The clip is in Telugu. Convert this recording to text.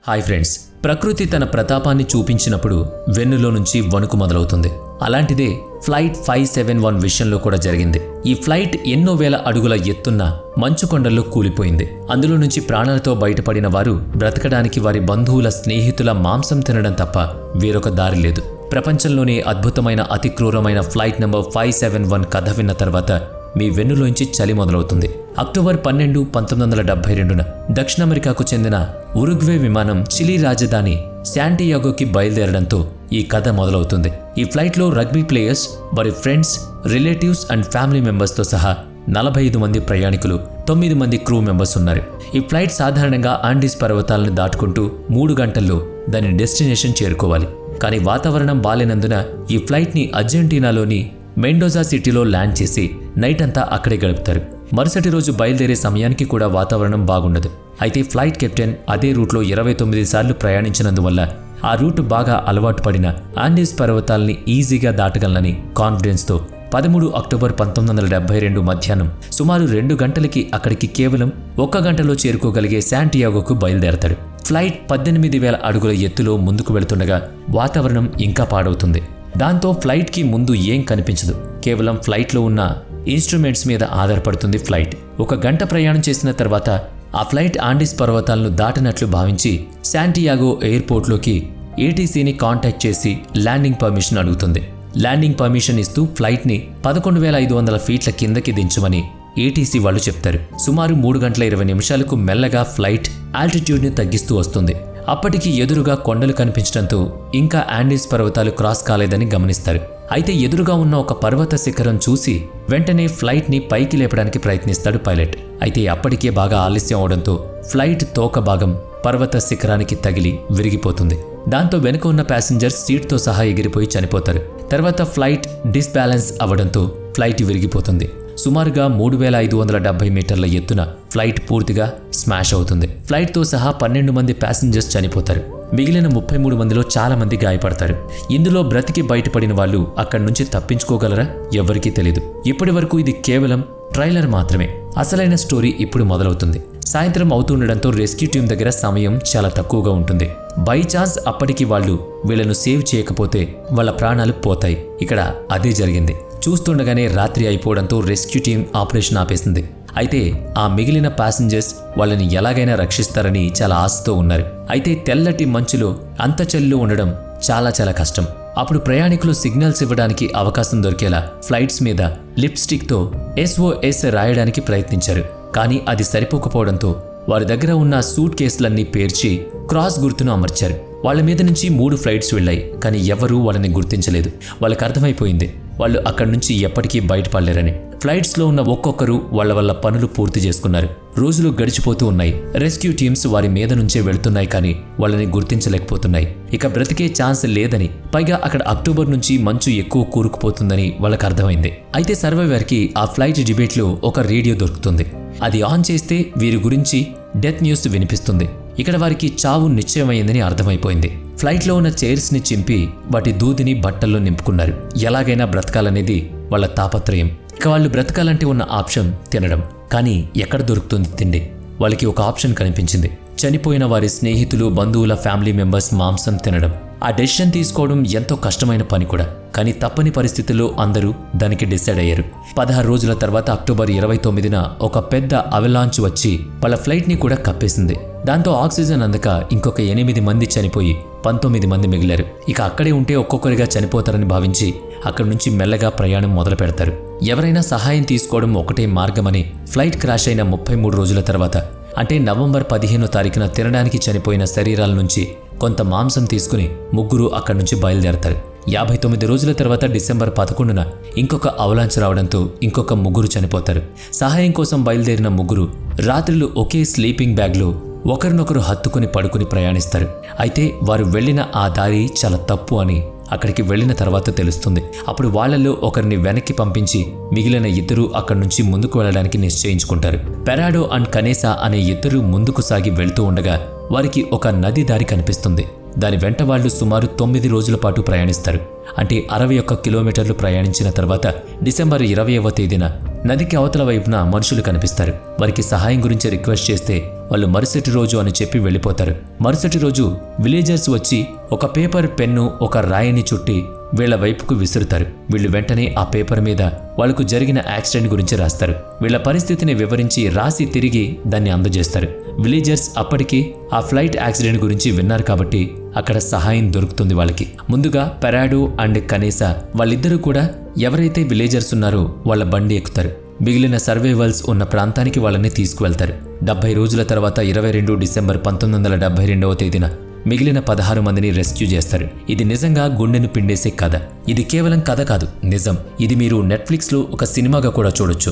హాయ్ ఫ్రెండ్స్, ప్రకృతి తన ప్రతాపాన్ని చూపించినప్పుడు వెన్నులో నుంచి వణుకు మొదలవుతుంది. అలాంటిదే ఫ్లైట్ 571 విషయంలో కూడా జరిగింది. ఈ ఫ్లైట్ ఎన్నో వేల అడుగుల ఎత్తున్న మంచు కొండల్లో కూలిపోయింది. అందులో నుంచి ప్రాణాలతో బయటపడిన వారు బ్రతకడానికి వారి బంధువుల స్నేహితుల మాంసం తినడం తప్ప వేరొక దారి లేదు. ప్రపంచంలోనే అద్భుతమైన అతి క్రూరమైన ఫ్లైట్ నంబర్ 571 కథ విన్న తర్వాత మీ వెన్నులోంచి చలి మొదలవుతుంది. అక్టోబర్ 12, 1972న దక్షిణ అమెరికాకు చెందిన ఉరుగ్వే విమానం చిలీ రాజధాని శాంటియాగోకి బయలుదేరడంతో ఈ కథ మొదలవుతుంది. ఈ ఫ్లైట్లో రగ్బీ ప్లేయర్స్, వారి ఫ్రెండ్స్, రిలేటివ్స్ అండ్ ఫ్యామిలీ మెంబర్స్తో సహా 45 మంది ప్రయాణికులు, 9 మంది క్రూ మెంబర్స్ ఉన్నారు. ఈ ఫ్లైట్ సాధారణంగా ఆండీస్ పర్వతాలను దాటుకుంటూ 3 గంటల్లో దాని డెస్టినేషన్ చేరుకోవాలి. కానీ వాతావరణం బాలేనందున ఈ ఫ్లైట్ని అర్జెంటీనాలోని మెండోజా సిటీలో ల్యాండ్ చేసి నైట్ అంతా అక్కడే గడుపుతారు. మరుసటి రోజు బయలుదేరే సమయానికి కూడా వాతావరణం బాగుండదు. అయితే ఫ్లైట్ కెప్టెన్ అదే రూట్లో 29 సార్లు ప్రయాణించినందువల్ల ఆ రూట్ బాగా అలవాటు పడిన ఆండీస్ పర్వతాల్ని ఈజీగా దాటగలనని కాన్ఫిడెన్స్తో 13 అక్టోబర్ 1972 మధ్యాహ్నం సుమారు 2 గంటలకి అక్కడికి కేవలం 1 గంటలో చేరుకోగలిగే శాంటియాగోకు బయలుదేరతాడు. ఫ్లైట్ 18,000 అడుగుల ఎత్తులో ముందుకు వెళుతుండగా వాతావరణం ఇంకా పాడవుతుంది. దాంతో ఫ్లైట్కి ముందు ఏం కనిపించదు. కేవలం ఫ్లైట్లో ఉన్న ఇన్స్ట్రుమెంట్స్ మీద ఆధారపడుతుంది ఫ్లైట్. 1 గంట ప్రయాణం చేసిన తర్వాత ఆ ఫ్లైట్ ఆండీస్ పర్వతాలను దాటినట్లు భావించి శాంటియాగో ఎయిర్పోర్ట్లోకి ఏటీసీని కాంటాక్ట్ చేసి ల్యాండింగ్ పర్మిషన్ అడుగుతుంది. ల్యాండింగ్ పర్మిషన్ ఇస్తూ ఫ్లైట్ని 11,500 ఫీట్ల కిందకి దించమని ఏటీసీ వాళ్ళు చెప్తారు. సుమారు 3 గంటల 20 నిమిషాలకు మెల్లగా ఫ్లైట్ ఆల్టిట్యూడ్ని తగ్గిస్తూ వస్తుంది. అప్పటికి ఎదురుగా కొండలు కనిపించడంతో ఇంకా ఆండీస్ పర్వతాలు క్రాస్ కాలేదని గమనిస్తారు. అయితే ఎదురుగా ఉన్న ఒక పర్వత శిఖరం చూసి వెంటనే ఫ్లైట్ని పైకి లేపడానికి ప్రయత్నిస్తాడు పైలట్. అయితే అప్పటికే బాగా ఆలస్యం అవడంతో ఫ్లైట్ తోక భాగం పర్వత శిఖరానికి తగిలి విరిగిపోతుంది. దాంతో వెనుక ఉన్న ప్యాసింజర్స్ సీట్తో సహా ఎగిరిపోయి చనిపోతారు. తర్వాత ఫ్లైట్ డిస్బ్యాలెన్స్ అవ్వడంతో ఫ్లైట్ విరిగిపోతుంది. సుమారుగా 3,570 మీటర్ల ఎత్తున ఫ్లైట్ పూర్తిగా స్మాష్ అవుతుంది. ఫ్లైట్తో సహా 12 మంది ప్యాసింజర్స్ చనిపోతారు. మిగిలిన 33 మందిలో చాలా మంది గాయపడతారు. ఇందులో బ్రతికి బయటపడిన వాళ్ళు అక్కడి నుంచి తప్పించుకోగలరా? ఎవ్వరికీ తెలీదు. ఇప్పటి వరకు ఇది కేవలం ట్రైలర్ మాత్రమే. అసలైన స్టోరీ ఇప్పుడు మొదలవుతుంది. సాయంత్రం అవుతుండడంతో రెస్క్యూ టీం దగ్గర సమయం చాలా తక్కువగా ఉంటుంది. బై ఛాన్స్ అప్పటికి వాళ్ళు వీళ్ళను సేవ్ చేయకపోతే వాళ్ళ ప్రాణాలు పోతాయి. ఇక్కడ అదే జరిగింది. చూస్తుండగానే రాత్రి అయిపోవడంతో రెస్క్యూ టీం ఆపరేషన్ ఆపేసింది. అయితే ఆ మిగిలిన ప్యాసింజర్స్ వాళ్ళని ఎలాగైనా రక్షిస్తారని చాలా ఆశతో ఉన్నారు. అయితే తెల్లటి మంచులో అంత చలిలో ఉండడం చాలా కష్టం. అప్పుడు ప్రయాణికులు సిగ్నల్స్ ఇవ్వడానికి అవకాశం దొరికేలా ఫ్లైట్స్ మీద లిప్స్టిక్తో SOS రాయడానికి ప్రయత్నించారు. కానీ అది సరిపోకపోవడంతో వారి దగ్గర ఉన్న సూట్ కేసులన్నీ పేర్చి క్రాస్ గుర్తును అమర్చారు. వాళ్ళ మీద నుంచి 3 ఫ్లైట్స్ వెళ్ళాయి. కానీ ఎవరూ వాళ్ళని గుర్తించలేదు. వాళ్ళకి అర్థమైపోయింది వాళ్ళు అక్కడి నుంచి ఎప్పటికీ బయటపడలేరని. ఫ్లైట్స్లో ఉన్న ఒక్కొక్కరు వాళ్ళ పనులు పూర్తి చేసుకున్నారు. రోజులు గడిచిపోతూ ఉన్నాయి. రెస్క్యూ టీమ్స్ వారి మీద నుంచే వెళుతున్నాయి కానీ వాళ్ళని గుర్తించలేకపోతున్నాయి. ఇక బ్రతికే ఛాన్స్ లేదని, పైగా అక్కడ అక్టోబర్ నుంచి మంచు ఎక్కువ కూరుకుపోతుందని వాళ్ళకి అర్థమైంది. అయితే సర్వైవర్కి ఆ ఫ్లైట్ డిబేట్లో ఒక రేడియో దొరుకుతుంది. అది ఆన్ చేస్తే వీరి గురించి డెత్ న్యూస్ వినిపిస్తుంది. ఇక్కడ వారికి చావు నిశ్చయమైందని అర్థమైపోయింది. ఫ్లైట్లో ఉన్న చైర్స్ని చింపి వాటి దూదిని బట్టల్లో నింపుకున్నారు. ఎలాగైనా బ్రతకాలనేది వాళ్ళ తాపత్రయం. ఇక వాళ్ళు బ్రతకాలంటే ఉన్న ఆప్షన్ తినడం. కానీ ఎక్కడ దొరుకుతుంది తిండి? వాళ్ళకి ఒక ఆప్షన్ కనిపించింది. చనిపోయిన వారి స్నేహితులు, బంధువుల ఫ్యామిలీ మెంబర్స్ మాంసం తినడం. ఆ డెసిషన్ తీసుకోవడం ఎంతో కష్టమైన పని కూడా. కానీ తప్పని పరిస్థితుల్లో అందరూ దానికి డిసైడ్ అయ్యారు. 16 రోజుల తర్వాత అక్టోబర్ 29న ఒక పెద్ద అవలాంచ్ వచ్చి వాళ్ళ ఫ్లైట్ని కూడా కప్పేసింది. దాంతో ఆక్సిజన్ అందక ఇంకొక 8 మంది చనిపోయి 19 మంది మిగిలారు. ఇక అక్కడే ఉంటే ఒక్కొక్కరిగా చనిపోతారని భావించి అక్కడి నుంచి మెల్లగా ప్రయాణం మొదలు పెడతారు. ఎవరైనా సహాయం తీసుకోవడం ఒకటే మార్గమని ఫ్లైట్ క్రాష్ అయిన 33 రోజుల తర్వాత, అంటే నవంబర్ 15వ తారీఖున తినడానికి చనిపోయిన శరీరాల నుంచి కొంత మాంసం తీసుకుని ముగ్గురు అక్కడి నుంచి బయలుదేరతారు. 59 రోజుల తర్వాత డిసెంబర్ 11న ఇంకొక అవలాంచ్ రావడంతో ఇంకొక ముగ్గురు చనిపోతారు. సహాయం కోసం బయలుదేరిన ముగ్గురు రాత్రులు ఒకే స్లీపింగ్ బ్యాగ్లో ఒకరినొకరు హత్తుకుని పడుకుని ప్రయాణిస్తారు. అయితే వారు వెళ్లిన ఆ దారి చాలా తప్పు అని అక్కడికి వెళ్లిన తర్వాత తెలుస్తుంది. అప్పుడు వాళ్లలో ఒకరిని వెనక్కి పంపించి మిగిలిన ఇద్దరు అక్కడి నుంచి ముందుకు వెళ్లడానికి నిశ్చయించుకుంటారు. పెరాడో అండ్ కనేసా అనే ఇద్దరు ముందుకు సాగి వెళ్తూ ఉండగా వారికి ఒక నది దారి కనిపిస్తుంది. దాని వెంట వాళ్ళు సుమారు 9 రోజుల పాటు ప్రయాణిస్తారు. అంటే 61 కిలోమీటర్లు ప్రయాణించిన తర్వాత డిసెంబర్ 20వ తేదీన నదికి అవతల వైపున మనుషులు కనిపిస్తారు. వారికి సహాయం గురించి రిక్వెస్ట్ చేస్తే వాళ్ళు మరుసటి రోజు అని చెప్పి వెళ్ళిపోతారు. మరుసటి రోజు విలేజర్స్ వచ్చి ఒక పేపర్ పెన్ను ఒక రాయిని చుట్టి వీళ్ల వైపుకు విసురుతారు. వీళ్ళు వెంటనే ఆ పేపర్ మీద వాళ్లకు జరిగిన యాక్సిడెంట్ గురించి రాస్తారు. వీళ్ల పరిస్థితిని వివరించి రాసి తిరిగి దాన్ని అందజేస్తారు. విలేజర్స్ అప్పటికి ఆ ఫ్లైట్ యాక్సిడెంట్ గురించి విన్నారు కాబట్టి అక్కడ సహాయం దొరుకుతుంది వాళ్ళకి. ముందుగా పెరాడో అండ్ కనేసా వాళ్ళిద్దరూ కూడా ఎవరైతే విలేజర్స్ ఉన్నారో వాళ్ళ బండి ఎక్కుతారు. మిగిలిన సర్వైవల్స్ ఉన్న ప్రాంతానికి వాళ్ళని తీసుకువెళ్తారు. 70 రోజుల తర్వాత 22 డిసెంబర్ 1972వ తేదీన మిగిలిన 16 మందిని రెస్క్యూ చేస్తారు. ఇది నిజంగా గుండెను పిండేసే కథ. ఇది కేవలం కథ కాదు, నిజం. ఇది మీరు నెట్ఫ్లిక్స్లో ఒక సినిమాగా కూడా చూడొచ్చు.